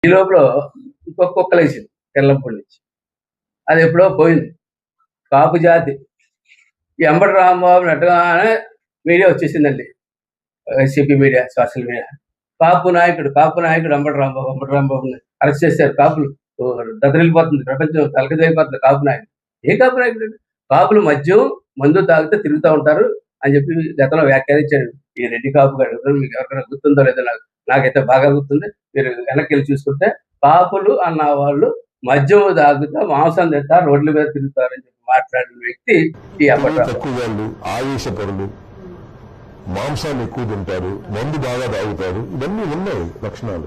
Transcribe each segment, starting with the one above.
ఈ లోపల ఇంకొక కుక్కలేసింది తెల్లంపూడి నుంచి. అది ఎప్పుడో పోయింది. కాపు జాతి ఈ అంబటి రాంబాబు నట్టగానే మీడియా వచ్చేసిందండి. YCP media, social media. Kapu నాయకుడు అంబటి రాంబాబుని అరెస్ట్ చేశారు. కాపులు దద్దరిల్లిపోతుంది, ప్రపంచం తలకిదైపోతుంది. కాపు నాయకుడు ఏ కాపు నాయకుడు? కాపులు మద్యం మందు తాగితే తిరుగుతూ ఉంటారు అని చెప్పి గతంలో వ్యాఖ్యానించాడు ఈ రెడ్డి కాపు గారు. మీకు ఎవరికైనా గుర్తుందో లేదో నాకైతే బాగా గుర్తుంది. మీరు వెనక్కి వెళ్ళి చూసుకుంటే కాపులు అన్న వాళ్ళు మద్యం తాగుతా మాంసం తింటారు, రోడ్ల మీద తిరుగుతారని చెప్పి మాట్లాడిన వ్యక్తి ఈ అంబటి రాంబాబు. ఆవేశపరులు, మాంసాన్ని ఎక్కువ తింటారు, మందు బాగా తాగుతారు, ఇవన్నీ ఉన్నాయి లక్షణాలు.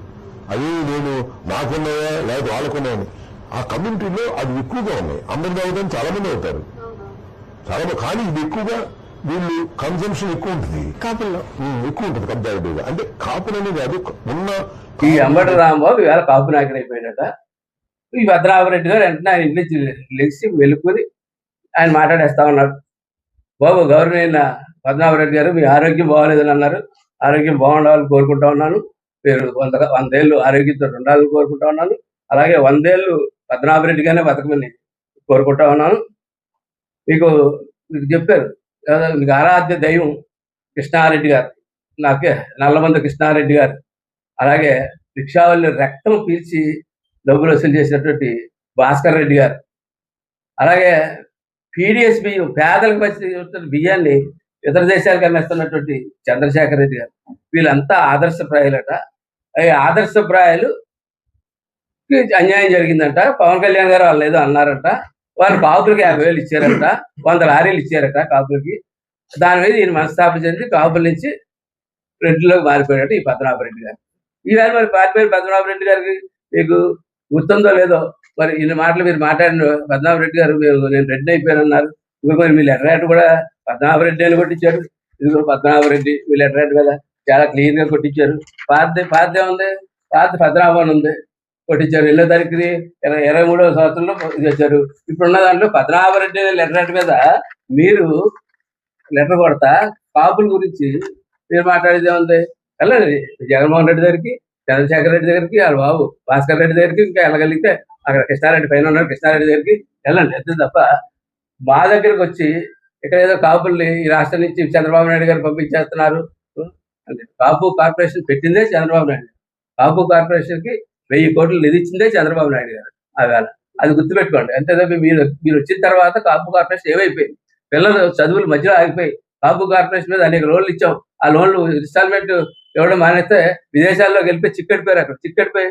అవి నేను నాకున్నాయా లేదా వాళ్ళకున్నాయని ఆ కమ్యూనిటీలో అది ఎక్కువగా ఉన్నాయి. అందరు తాగుతాం చాలా మంది అవుతారు, చాలా మంది. కానీ ఇది ఎక్కువగా వీళ్ళు కన్సంప్షన్ ఎక్కువ ఉంటుంది, కాపుల్లో ఎక్కువ ఉంటుంది కంపారిటివ్గా. అంటే కాపులు అనేది అది ఉన్న ఈ అంబటి రాంబాబు ఇవాళ కాపు నాయకుడు అయిపోయాడట. ఈ భద్రావరెడ్డి గారు వెంటనే ఆయన ఇంటి లెగిసి వెలుక్కుని ఆయన మాట్లాడేస్తా ఉన్నాడు. బాబు గౌరవనీయ పద్మనాభరెడ్డి గారు, మీ ఆరోగ్యం బాగోలేదని అన్నారు. ఆరోగ్యం బాగుండాలని కోరుకుంటా ఉన్నాను. మీరు 100 ఏళ్ళు ఆరోగ్యంతో ఉండాలని కోరుకుంటా ఉన్నాను. అలాగే 100 ఏళ్ళు పద్మనాభరెడ్డిగానే బతకమని కోరుకుంటా ఉన్నాను. మీకు చెప్పారు మీకు ఆరాధ్య దైవం కృష్ణారెడ్డి గారు, నాకే నల్లమంద కృష్ణారెడ్డి గారు, అలాగే రిక్షావల్లి రక్తం పీల్చి డబ్బులు వసూలు చేసినటువంటి భాస్కర్ రెడ్డి గారు, అలాగే పీడిఎస్ బియ్యం పేదలకు వచ్చే బియ్యాన్ని ఇతర దేశాలకు అమ్మేస్తున్నటువంటి చంద్రశేఖర్ రెడ్డి గారు, వీళ్ళంతా ఆదర్శప్రాయులట. ఈ ఆదర్శప్రాయాలు అన్యాయం జరిగిందంట. పవన్ కళ్యాణ్ గారు వాళ్ళు ఏదో అన్నారంట. వాళ్ళు కాపులకి 50,000 ఇచ్చారంట, 100 లారీలు ఇచ్చారట కాపులకి. దాని మీద ఈయన మనస్తాపం చెంది కాపుల నుంచి రెడ్డిలోకి మారిపోయాడు ఈ పద్మనాభరెడ్డి గారు. ఈవేళ మరి పారిపోయిన పద్మనాభరెడ్డి గారికి మీకు గుర్తుందో లేదో, మరి ఇన్ని మాటలు మీరు మాట్లాడిన పద్మనాభరెడ్డి గారు నేను రెడ్డి అయిపోయానన్నారు. మరి మీ లెటర్ రైట్ కూడా పద్మనాభరెడ్డి అని కొట్టించారు. ఇదిగో పద్మనాభరెడ్డి మీ లెటర్ రైట్ కదా చాలా క్లియర్ గా కొట్టించారు. పాతదే ఉంది, పాత పద్మనాభన్ ఉంది కొట్టించారు. 2వ తారీఖు 23వ సంవత్సరంలో ఇది వచ్చారు. ఇప్పుడున్న దాంట్లో పద్మనాభరెడ్డి లెటర్ రైట్ మీద మీరు లెటర్ కొడతా కాపుల గురించి మీరు మాట్లాడేది ఏముంది? వెళ్ళండి జగన్మోహన్ రెడ్డి దగ్గరికి, చంద్రశేఖర్ రెడ్డి దగ్గరికి, వాళ్ళ బాబు భాస్కర్ రెడ్డి దగ్గరికి, ఇంకా వెళ్ళగలిగితే అక్కడ కృష్ణారెడ్డి పైన ఉన్నాడు కృష్ణారెడ్డి దగ్గరికి వెళ్ళండి. అంతే తప్ప మా దగ్గరకు వచ్చి ఇక్కడ ఏదో కాపుల్ని ఈ రాష్ట్రం నుంచి చంద్రబాబు నాయుడు గారు పంపించేస్తున్నారు. కాపు కార్పొరేషన్ పెట్టిందే చంద్రబాబు నాయుడు. కాపు కార్పొరేషన్కి 1000 కోట్లు నిధి ఇచ్చిందే చంద్రబాబు నాయుడు గారు. ఆవేళ అది గుర్తుపెట్టుకోండి. అంతే తప్ప మీరు వచ్చిన తర్వాత కాపు కార్పొరేషన్ ఏమైపోయింది? పిల్లలు చదువులు మధ్యలో ఆగిపోయి కాపు కార్పొరేషన్ మీద అనేక లోన్లు ఇచ్చాం. ఆ లోన్లు ఇన్స్టాల్మెంట్ ఇవ్వడం మానేస్తే విదేశాల్లోకి వెళ్ళిపోయి చిక్కడిపోయారు. అక్కడ చిక్కడిపోయి